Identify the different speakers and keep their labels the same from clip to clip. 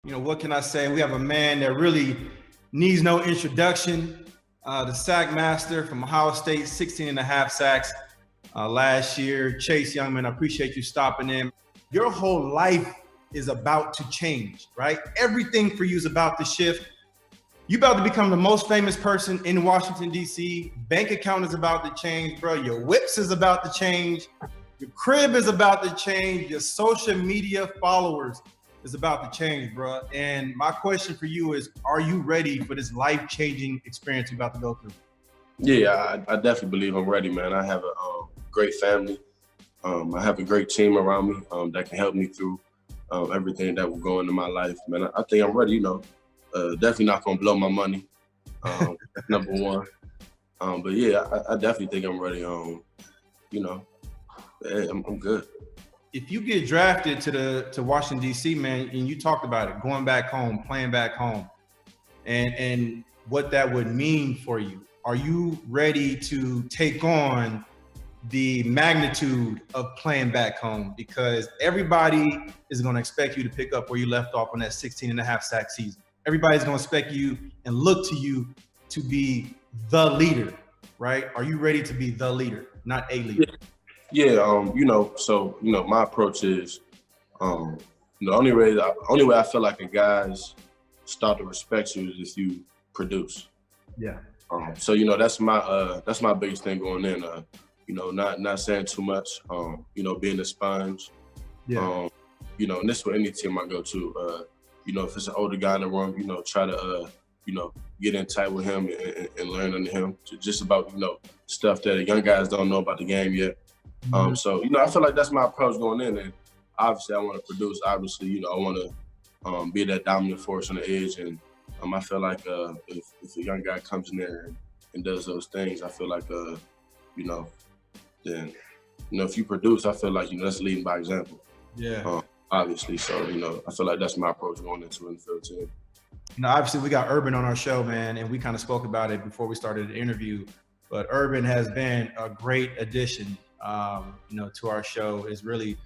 Speaker 1: What can I say? We have a man that really needs no introduction. The sack master from Ohio State, 16 and a half sacks last year. Chase Youngman, I appreciate you stopping in. Your whole life is about to change, right? Everything for you is about to shift. You about to become the most famous person in Washington, D.C. Bank account is about to change, bro. Your whips is about to change. Your crib is about to change. Your social media followers is about to change, bro. And my question for you is, are you ready for this life-changing experience you're about to go through?
Speaker 2: Yeah, I definitely believe I'm ready, man. I have a great family. I have a great team around me that can help me through everything that will go into my life, man. I think I'm ready, definitely not gonna blow my money, number one. But yeah, I definitely think I'm ready. I'm good.
Speaker 1: If you get drafted to Washington, D.C., man, and you talked about it, going back home, playing back home, and what that would mean for you, are you ready to take on the magnitude of playing back home? Because everybody is going to expect you to pick up where you left off on that 16 and a half sack season. Everybody's going to expect you and look to you to be the leader, right? Are you ready to be the leader, not a leader?
Speaker 2: Yeah, my approach is, the only way I feel like a guy's start to respect you is if you produce.
Speaker 1: Yeah.
Speaker 2: That's my biggest thing going in. Not saying too much. Being a sponge.
Speaker 1: Yeah.
Speaker 2: And this is for any team I go to. If it's an older guy in the room, try to get in tight with him and learn under him. Just about stuff that young guys don't know about the game yet. I feel like that's my approach going in, and obviously I want to produce. Obviously, I want to be that dominant force on the edge, and I feel like if a young guy comes in there and does those things, I feel like then if you produce, I feel like that's leading by example.
Speaker 1: Yeah.
Speaker 2: Obviously, so I feel like that's my approach going into an NFL team.
Speaker 1: Obviously we got Urban on our show, man, and we kind of spoke about it before we started the interview. But Urban has been a great addition, to our show. It's really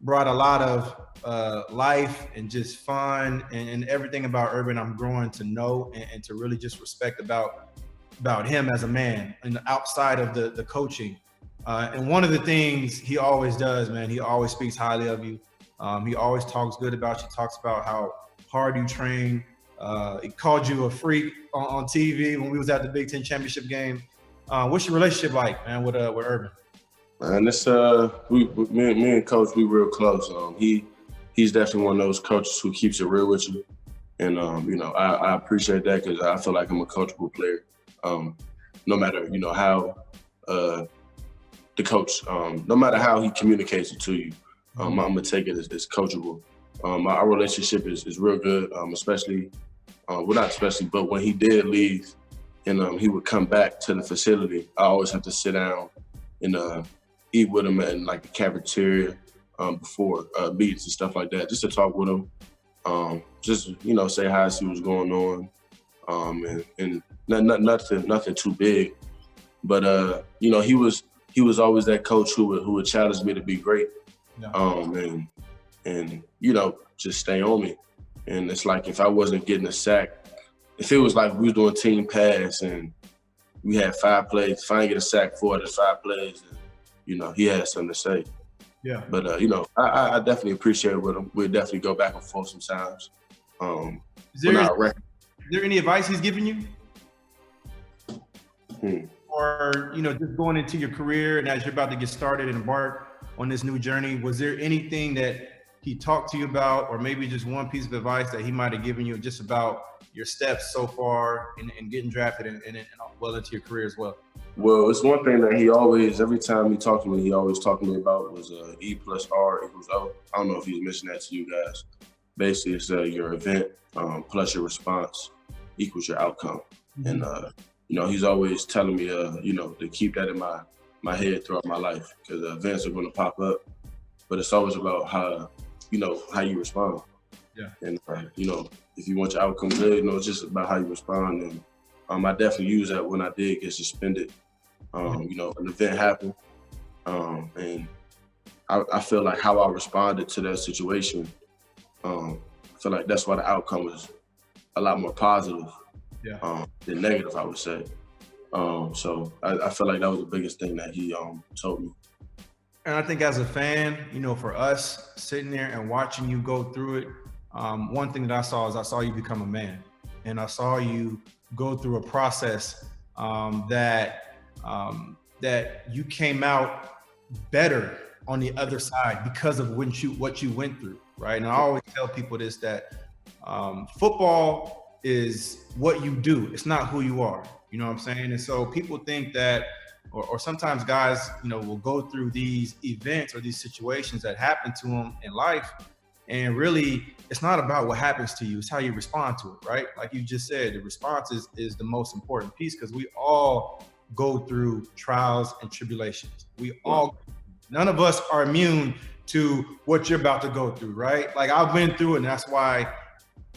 Speaker 1: brought a lot of life and just fun and everything about Urban I'm growing to know and to really just respect about him as a man and outside of the coaching. And one of the things he always does, man, he always speaks highly of you. He always talks good about you, talks about how hard you train. He called you a freak on TV when we was at the Big Ten championship game. What's your relationship like, man, with Urban?
Speaker 2: Man, it's me and Coach, we real close. He's definitely one of those coaches who keeps it real with you, and I appreciate that because I feel like I'm a coachable player. No matter how the coach, no matter how he communicates it to you, I'm gonna take it as coachable. Our relationship is real good, especially, not especially, but when he did leave and he would come back to the facility, I always have to sit down and eat with him in like the cafeteria before meets and stuff like that, just to talk with him, just say hi, see what's going on, and nothing too big, but he was always that coach who would challenge me to be great. Yeah. And just stay on me. And it's like if I wasn't getting a sack, if it was like we was doing team pass and we had 5 plays, if I didn't get a sack 4 out of 5 plays, then, he had something to say.
Speaker 1: Yeah.
Speaker 2: But I definitely appreciate it with him. We definitely go back and forth sometimes.
Speaker 1: Is there any advice he's given you? Or just going into your career and as you're about to get started and embark on this new journey, was there anything that he talked to you about, or maybe just one piece of advice that he might have given you just about your steps so far in getting drafted and well into your career as well?
Speaker 2: Well, it's one thing that he always, every time he talked to me, he always talked to me about was E plus R equals O. I don't know if he's mentioned that to you guys. Basically, it's your event plus your response equals your outcome. Mm-hmm. And he's always telling me, to keep that in my head throughout my life, because events are going to pop up, but it's always about how you respond.
Speaker 1: Yeah.
Speaker 2: And if you want your outcome good, it's just about how you respond. And I definitely use that when I did get suspended. An event happened, and I feel like how I responded to that situation feel like that's why the outcome was a lot more positive
Speaker 1: Yeah.
Speaker 2: than negative, I would say. So I feel like that was the biggest thing that he told me.
Speaker 1: And I think as a fan, for us sitting there and watching you go through it, one thing that I saw you become a man, and I saw you go through a process that you came out better on the other side because of what you went through, right? And I always tell people this, that football is what you do. It's not who you are. You know what I'm saying? And so people think that, or sometimes guys, will go through these events or these situations that happen to them in life. And really, it's not about what happens to you. It's how you respond to it, right? Like you just said, the response is the most important piece, because we all go through trials and tribulations. None of us are immune to what you're about to go through, right? Like I've been through it, and that's why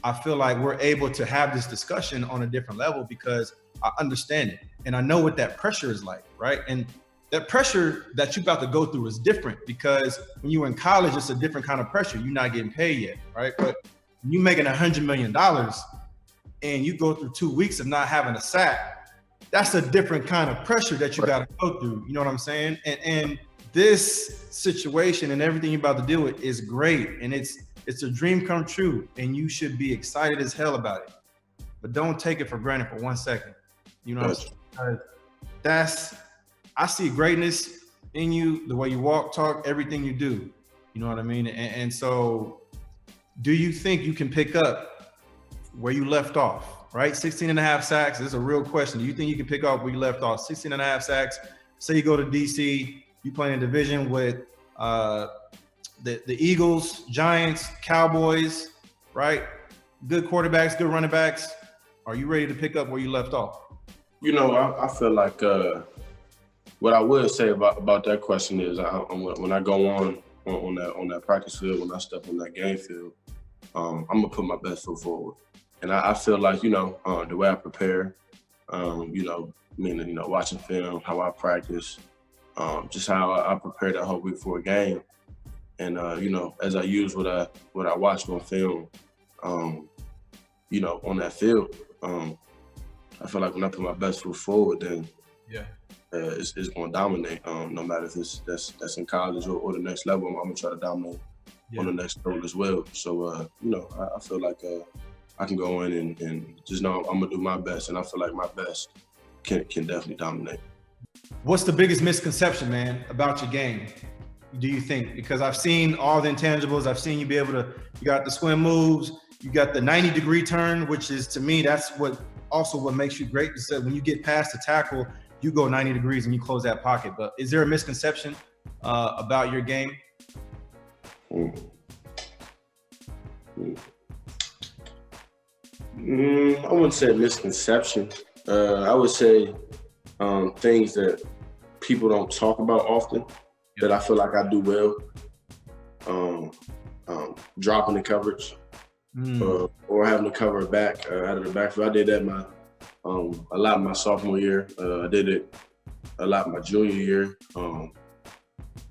Speaker 1: I feel like we're able to have this discussion on a different level, because I understand it and I know what that pressure is like, right? And that pressure that you're about to go through is different, because when you're in college, it's a different kind of pressure. You're not getting paid yet, right? But when you're making $100 million and you go through 2 weeks of not having a sack, that's a different kind of pressure that you got to go through. You know what I'm saying? And this situation and everything you're about to deal with is great, and it's a dream come true, and you should be excited as hell about it. But don't take it for granted for 1 second. You know what I'm saying? I see greatness in you, the way you walk, talk, everything you do. You know what I mean? And so do you think you can pick up where you left off, right? 16 and a half sacks. This is a real question. Do you think you can pick up where you left off? 16 and a half sacks. Say you go to DC, you play in a division with the Eagles, Giants, Cowboys, right? Good quarterbacks, good running backs. Are you ready to pick up where you left off?
Speaker 2: I feel like what I would say about that question is when I go on that practice field, when I step on that game field, I'm gonna put my best foot forward. And I feel like, the way I prepare, watching film, how I practice, just how I prepare that whole week for a game. And, as I use what I watched on film, on that field, I feel like when I put my best foot forward, then it's going to dominate. No matter if that's in college or the next level, I'm going to try to dominate on the next level as well. So, I feel like I can go in and just know I'm going to do my best, and I feel like my best can definitely dominate.
Speaker 1: What's the biggest misconception, man, about your game, do you think? Because I've seen all the intangibles. I've seen you be able to, you got the swim moves, you got the 90-degree turn, which is, to me, that's what makes you great. Is that when you get past the tackle, you go 90 degrees and you close that pocket. But is there a misconception about your game?
Speaker 2: I wouldn't say a misconception. I would say things that people don't talk about often that I feel like I do well. Dropping the coverage or having to cover it back out of the backfield. I did that a lot my sophomore year. I did it a lot my junior year. And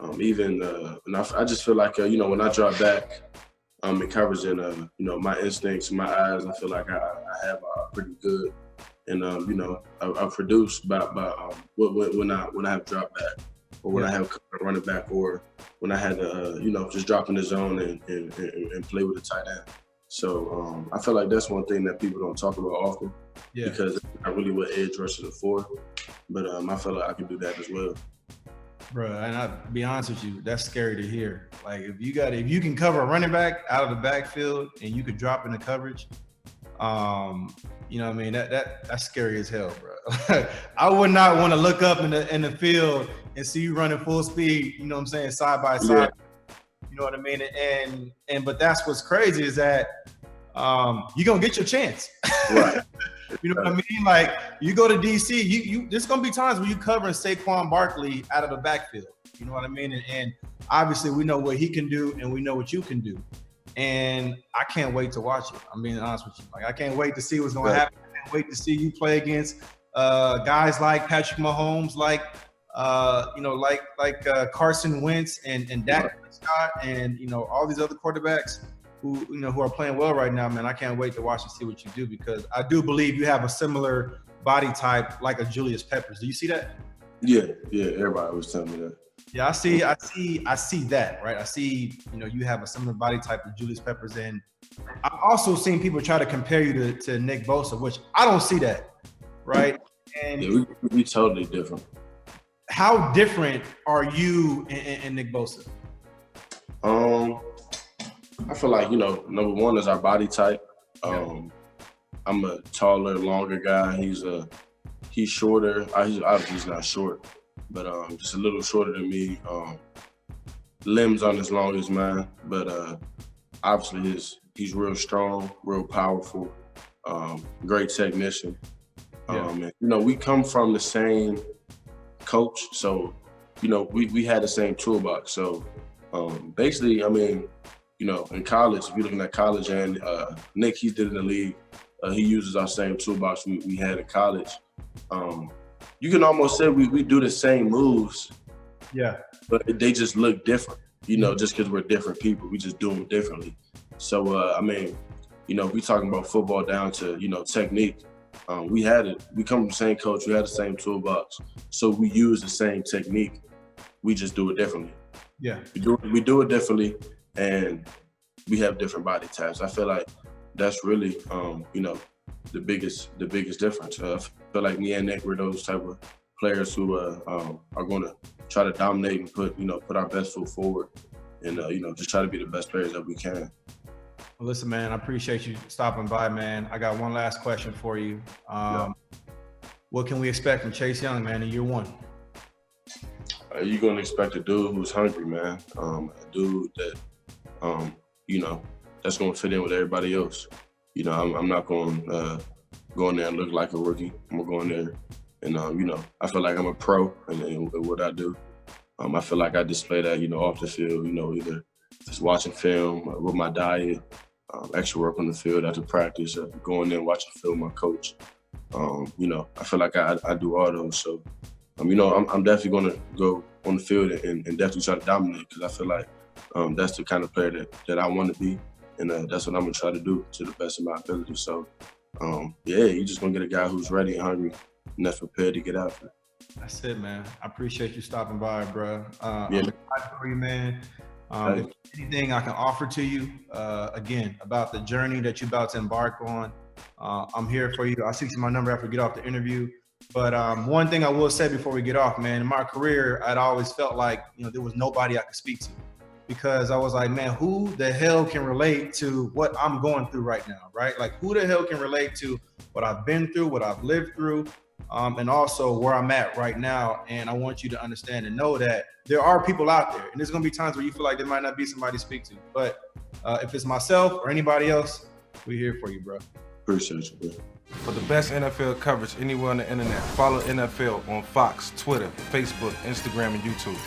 Speaker 2: I just feel like when I drop back in coverage and my instincts, my eyes, I feel like I have pretty good. And I produce by when I have dropped back, or when I have running back, or when I had to just drop in the zone and play with the tight end. So I feel like that's one thing that people don't talk about often, because it's not really what edge rushers are for. But I feel like I can do that as well.
Speaker 1: Bro, and I'll be honest with you, that's scary to hear. Like if you can cover a running back out of the backfield and you could drop in the coverage, you know what I mean? That's scary as hell, bro. I would not want to look up in the field and see you running full speed, you know what I'm saying, side by side. You know what I mean? But that's what's crazy is that you're gonna get your chance.
Speaker 2: Right.
Speaker 1: You know what I mean? Like you go to DC, there's gonna be times where you covering Saquon Barkley out of the backfield. You know what I mean? And obviously we know what he can do and we know what you can do. And I can't wait to watch it. I'm being honest with you. Like I can't wait to see what's gonna happen. I can't wait to see you play against guys like Patrick Mahomes, like Carson Wentz and Dak Prescott, and all these other quarterbacks. who are playing well right now, man. I can't wait to watch and see what you do, because I do believe you have a similar body type like a Julius Peppers. Do you see that?
Speaker 2: Yeah. Everybody was telling me that.
Speaker 1: Yeah, I see that, right? I see, you have a similar body type to Julius Peppers, and I've also seen people try to compare you to Nick Bosa, which I don't see that, right? And
Speaker 2: yeah, we totally different.
Speaker 1: How different are you and Nick Bosa?
Speaker 2: I feel like, number one is our body type. I'm a taller, longer guy. He's shorter. Obviously he's not short, but just a little shorter than me. Limbs aren't as long as mine, but obviously he's real strong, real powerful, great technician. And, we come from the same coach, so we had the same toolbox. So basically, in college, if you're looking at college, and Nick, he did in the league, he uses our same toolbox we had in college. You can almost say we do the same moves, but they just look different, just because we're different people. We just do them differently. So, we talking about football down to, technique. We come from the same coach, we had the same toolbox. So we use the same technique, we just do it differently.
Speaker 1: Yeah.
Speaker 2: We do it differently, and we have different body types. I feel like that's really, the biggest difference. I feel like me and Nick, we're those type of players who are going to try to dominate and put our best foot forward, and just try to be the best players that we can.
Speaker 1: Well, listen, man, I appreciate you stopping by, man. I got one last question for you. What can we expect from Chase Young, man, in year one?
Speaker 2: You're going to expect a dude who's hungry, man. A dude that, that's going to fit in with everybody else. I'm not going to go in there and look like a rookie. I'm going to go in there and, I feel like I'm a pro in what I do. I feel like I display that, off the field, either just watching film with my diet, extra work on the field after practice, going there and watching film with my coach. I feel like I do all those. So, I'm definitely going to go on the field and definitely try to dominate, because I feel like that's the kind of player that I want to be. And that's what I'm going to try to do to the best of my ability. So, you're just going to get a guy who's ready and hungry and that's prepared to get after it.
Speaker 1: That's it, man. I appreciate you stopping by, bro. I'm
Speaker 2: Yeah.
Speaker 1: excited for you, man. If anything I can offer to you, again, about the journey that you're about to embark on, I'm here for you. I'll see my number after we get off the interview. But one thing I will say before we get off, man, in my career, I'd always felt like, there was nobody I could speak to, because I was like, man, who the hell can relate to what I'm going through right now, right? Like, who the hell can relate to what I've been through, what I've lived through, and also where I'm at right now. And I want you to understand and know that there are people out there, and there's going to be times where you feel like there might not be somebody to speak to. But if it's myself or anybody else, we're here for you, bro.
Speaker 2: Appreciate you, bro.
Speaker 3: For the best NFL coverage anywhere on the internet, follow NFL on Fox, Twitter, Facebook, Instagram, and YouTube.